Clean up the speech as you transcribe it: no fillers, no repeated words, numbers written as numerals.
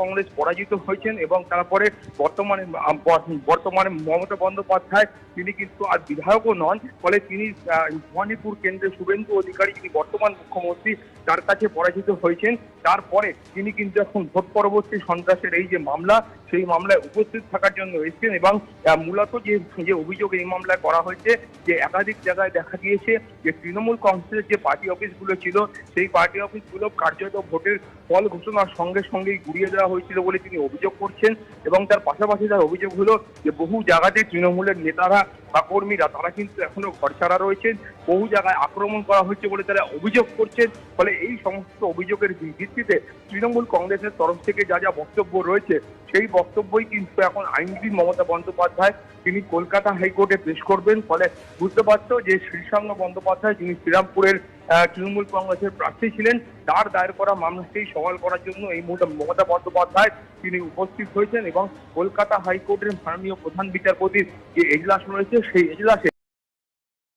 কংগ্রেস পরাজিত হয়েছেন এবং তারপরে বর্তমানে বর্তমানে মমতা বন্দ্যোপাধ্যায় তিনি কিন্তু আর বিধায়কও নন, ফলে তিনি ভবানীপুর কেন্দ্রের শুভেন্দু অধিকারী যিনি বর্তমান মুখ্যমন্ত্রী তার কাছে পরাজিত হয়েছেন। তারপরে তিনি কিন্তু এখন ভোট পরবর্তী সন্ত্রাসের এই যে মামলা, সেই মামলায় উপস্থিত থাকার জন্য এসেছেন এবং মূলত যে অভিযোগ এই মামলায় করা হয়েছে যে একাধিক জায়গায় দেখা গিয়েছে যে তৃণমূল কংগ্রেসের যে পার্টি অফিসগুলো ছিল সেই পার্টি অফিসগুলো কার্যত ভোটের ফল ঘোষণার সঙ্গে সঙ্গেই গুড়িয়ে দেওয়া হয়েছিল বলে তিনি অভিযোগ করছেন এবং তার পাশাপাশি তার অভিযোগ হলো যে বহু জায়গাতে তৃণমূলের নেতারা বা কর্মীরা তারা কিন্তু এখনো ঘর ছাড়া রয়েছেন, বহু জায়গায় আক্রমণ করা হচ্ছে বলে তারা অভিযোগ করছেন। ফলে এই সমস্ত অভিযোগের ভিত্তিতে তৃণমূল কংগ্রেসের তরফ থেকে যা যা বক্তব্য রয়েছে সেই বক্তব্যই কিন্তু এখন আইনজীবী মমতা বন্দ্যোপাধ্যায় তিনি কলকাতা হাইকোর্টে পেশ করবেন। ফলে বুঝতে পারছো যে শ্রীসঙ্গ বন্দ্যোপাধ্যায় যিনি শ্রীরামপুরের তৃণমূল কংগ্রেসের প্রার্থী ছিলেন তার দায়ের করা মামলাকেই সওয়াল করার জন্য এই মুহূর্তে মমতা বন্দ্যোপাধ্যায় তিনি উপস্থিত হয়েছেন এবং কলকাতা হাইকোর্টের মাননীয় প্রধান বিচারপতির যে এজলাস রয়েছে সেই এজলাসে